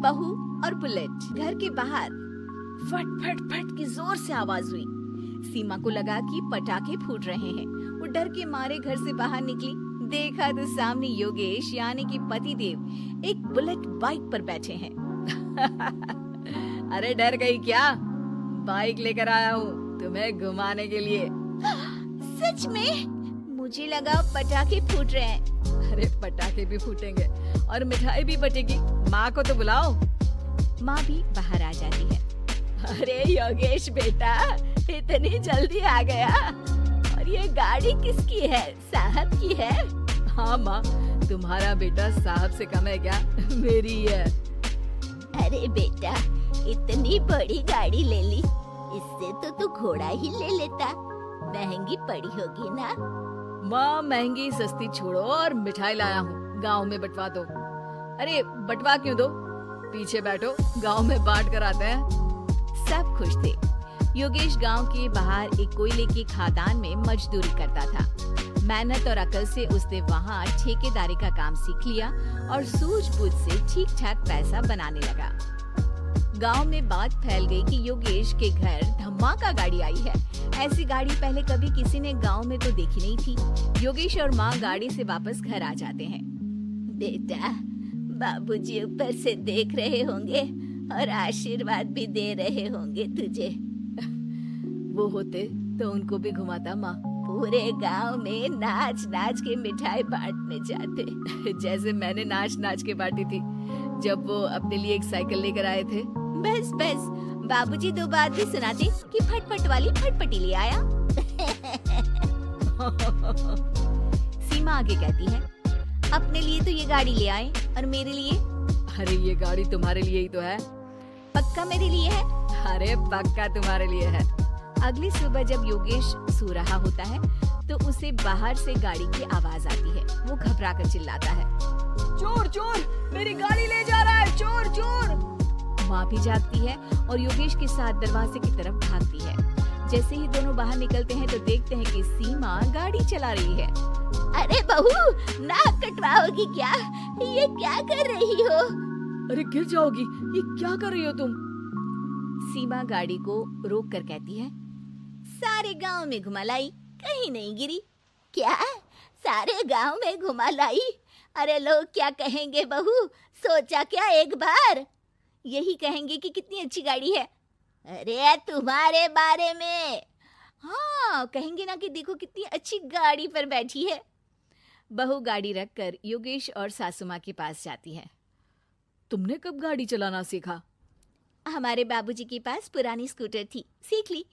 बहू और बुलेट। घर के बाहर फट फट फट की जोर से आवाज हुई। सीमा को लगा कि पटाखे फूट रहे हैं। वो डर के मारे घर से बाहर निकली। देखा तो सामने योगेश यानी कि पतिदेव एक बुलेट बाइक पर बैठे हैं। अरे डर गई क्या? बाइक लेकर आया हूँ तुम्हें घुमाने के लिए। सच में? मुझे लगा पटाखे फूट रहे हैं। अरे पटाखे भी फूटेंगे और मिठाई भी बटेगी। माँ को तो बुलाओ। माँ भी बाहर आ जाती है। अरे योगेश बेटा, इतनी जल्दी आ गया? और ये गाड़ी किसकी है? साहब की है? हाँ माँ, तुम्हारा बेटा साहब से कम है क्या? मेरी है। अरे बेटा, इतनी बड़ी गाड़ी ले ली, इससे तो तू घोड़ा ही ले लेता। महंगी पड़ी होगी ना? माँ महंगी सस्ती छोड़ो और मिठाई लाया हूँ, गाँव में बंटवा दो। अरे बंटवा क्यों दो? पीछे बैठो, गाँव में बांट कर आते हैं। सब खुश थे। योगेश गांव के बाहर एक कोयले की खदान में मजदूरी करता था। मेहनत और अकल से उसने वहां ठेकेदारी का काम सीख लिया और सूझबूझ से ठीक ठाक पैसा बनाने लगा। गांव में बात फैल गई कि योगेश के घर धमाका गाड़ी आई है। ऐसी गाड़ी पहले कभी किसी ने गांव में तो देखी नहीं थी। योगेश और माँ गाड़ी से वापस घर आ जाते हैं। बेटा, बाबूजी ऊपर से देख रहे होंगे और आशीर्वाद भी दे रहे होंगे तुझे। वो होते तो उनको भी घुमाता माँ। पूरे गांव में नाच नाच के मिठाई बांटने जाते, जैसे मैंने नाच नाच के बांटी थी जब वो अपने लिए एक साइकिल लेकर आए थे। बस बस, बाबूजी दो बात भी सुनाते कि फटफट वाली फटफटी ले आया। सीमा आगे कहती है, अपने लिए तो ये गाड़ी ले आए और मेरे लिए? अरे ये गाड़ी तुम्हारे लिए ही तो है। पक्का मेरे लिए है? अरे पक्का तुम्हारे लिए है। अगली सुबह जब योगेश सो रहा होता है तो उसे बाहर से गाड़ी की आवाज आती है। वो घबरा कर चिल्लाता है, चोर चोर, मेरी गाड़ी ले जा रहा है, चोर चोर। माँ भी जागती है और योगेश के साथ दरवाजे की तरफ भागती है। जैसे ही दोनों बाहर निकलते हैं तो देखते हैं कि सीमा गाड़ी चला रही है। अरे बहू, नाक कटवाओगी क्या? ये क्या कर रही हो? अरे गिर जाओगी, ये क्या कर रही हो तुम? सीमा गाड़ी को रोक कर कहती है, सारे गांव में घुमा लाई, कहीं नहीं गिरी। क्या? सारे गांव में घुमा लाई? अरे लोग क्या कहेंगे बहू? सोचा क्या एक बार? यही कहेंगे कि कितनी अच्छी गाड़ी है। अरे तुम्हारे बारे में। हाँ, कहेंगे ना कि देखो कितनी अच्छी गाड़ी पर बैठी है। बहू गाड़ी रखकर योगेश और सासू माँ के पास जाती है। तुमने कब गाड़ी चलाना सीखा? हमारे बाबूजी के पास पुरानी स्कूटर थी, सीख ली।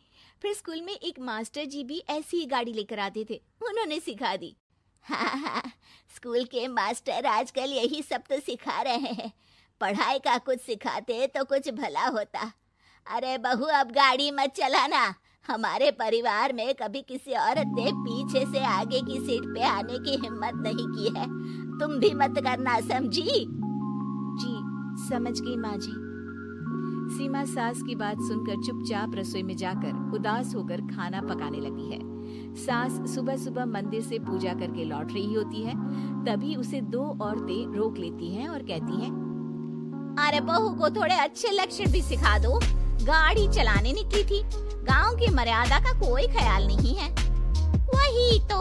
फिर स्कूल में एक मास्टर जी भी ऐसी ही गाड़ी लेकर आते थे, उन्होंने सिखा दी। हाँ, स्कूल के मास्टर आजकल यही सब तो सिखा रहे हैं। पढ़ाई का कुछ सिखाते तो कुछ भला होता। अरे बहू, अब गाड़ी मत चलाना। हमारे परिवार में कभी किसी औरत ने पीछे से आगे की सीट पे आने की हिम्मत नहीं की है। तुम भी मत करना, समझी? जी समझ गई माँ जी। सीमा सास की बात सुनकर चुपचाप रसोई में जाकर उदास होकर खाना पकाने लगी है। सास सुबह सुबह मंदिर से पूजा करके लौट रही होती है। तभी उसे दो औरतें रोक लेती हैं और कहती हैं, अरे बहू को थोड़े अच्छे लक्षण भी सिखा दो। गाड़ी चलाने निकली थी, गांव की मर्यादा का कोई ख्याल नहीं है। वही तो,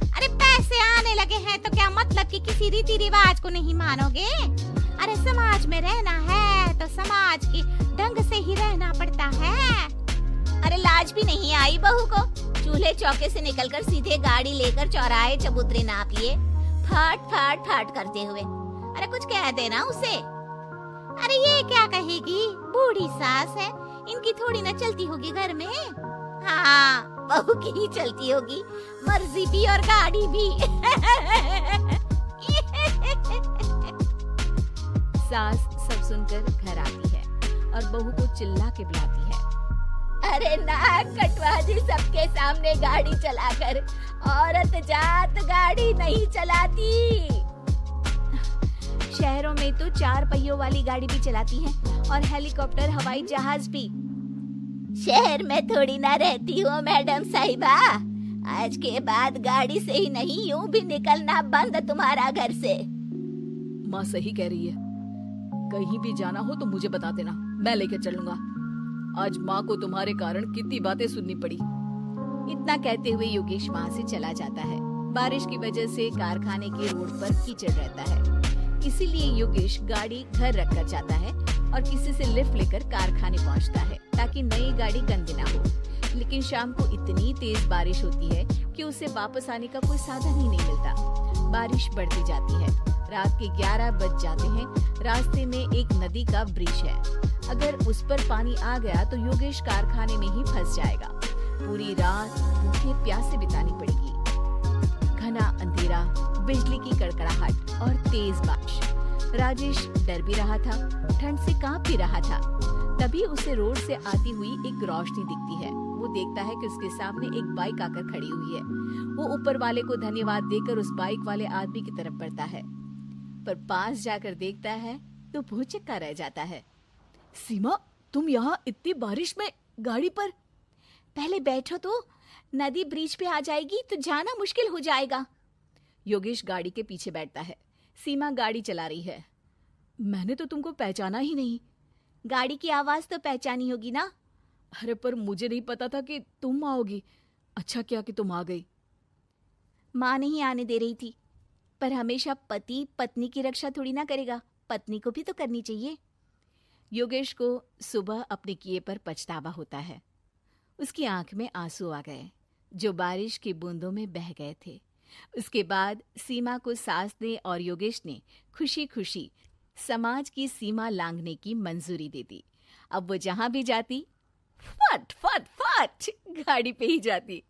अरे पैसे आने लगे हैं तो क्या मतलब कि किसी रीति रिवाज को नहीं मानोगे? अरे समाज में रहना है तो समाज के ढंग से ही रहना पड़ता है। अरे लाज भी नहीं आई बहू को? चूल्हे चौके से निकलकर सीधे गाड़ी लेकर चौराहे चबूतरे नाप लिए, फाट फाट फाट करते हुए। अरे कुछ कह देना उसे। अरे ये क्या कहेगी, बूढ़ी सास है, इनकी थोड़ी ना चलती होगी घर में। हाँ, बहू की ही चलती होगी, मर्जी भी और गाड़ी भी। सास सब सुनकर घर आती है और बहू को चिल्ला के बुलाती है, अरे नाक कटवा दी सबके सामने गाड़ी चलाकर। औरत जात गाड़ी नहीं चलाती। शहरों में तो 4 पहियों वाली गाड़ी भी चलाती हैं और हेलीकॉप्टर, हवाई जहाज भी। शहर में थोड़ी ना रहती हो मैडम साहिबा। आज के बाद गाड़ी से ही नहीं, यूं भी निकलना बंद तुम्हारा घर से। माँ सही कह रही है, कहीं भी जाना हो तो मुझे बता देना, मैं लेकर चलूंगा। आज माँ को तुम्हारे कारण कितनी बातें सुननी पड़ी। इतना कहते हुए योगेश वहाँ से चला जाता है। बारिश की वजह से कारखाने के रोड पर कीचड़ रहता है, इसीलिए योगेश गाड़ी घर रख कर जाता है और किसी से लिफ्ट लेकर कारखाने पहुँचता है ताकि नई गाड़ी गंदी ना हो। लेकिन शाम को इतनी तेज बारिश होती है कि उसे वापस आने का कोई साधन ही नहीं मिलता। बारिश बढ़ती जाती है, रात के 11 बज जाते हैं। रास्ते में एक नदी का ब्रिज है, अगर उस पर पानी आ गया तो योगेश कारखाने में ही फंस जाएगा। पूरी रात भूखे प्यासे बितानी पड़ेगी। घना अंधेरा, बिजली की कड़कड़ाहट और तेज बारिश। राजेश डर भी रहा था, ठंड से कांप भी रहा था। तभी उसे रोड से आती हुई एक रोशनी दिखती है। वो देखता है कि उसके सामने एक बाइक आकर खड़ी हुई है। वो ऊपर वाले को धन्यवाद देकर उस बाइक वाले आदमी की तरफ बढ़ता है, पर पास जाकर देखता है तो भौचक्का रह जाता है। सीमा, तुम यहाँ इतनी बारिश में गाड़ी पर? पहले बैठो तो, नदी ब्रिज पे आ जाएगी तो जाना मुश्किल हो जाएगा। योगेश गाड़ी के पीछे बैठता है। सीमा गाड़ी चला रही है। मैंने तो तुमको पहचाना ही नहीं। गाड़ी की आवाज तो पहचानी होगी ना। अरे पर मुझे नहीं पता था कि तुम आओगी। अच्छा किया कि तुम आ गई। माँ नहीं आने दे रही थी, पर हमेशा पति पत्नी की रक्षा थोड़ी ना करेगा, पत्नी को भी तो करनी चाहिए। योगेश को सुबह अपने किए पर पछतावा होता है। उसकी आंख में आंसू आ गए जो बारिश की बूंदों में बह गए थे। उसके बाद सीमा को सास ने और योगेश ने खुशी खुशी समाज की सीमा लांघने की मंजूरी दे दी। अब वो जहां भी जाती फट फट फट गाड़ी पे ही जाती।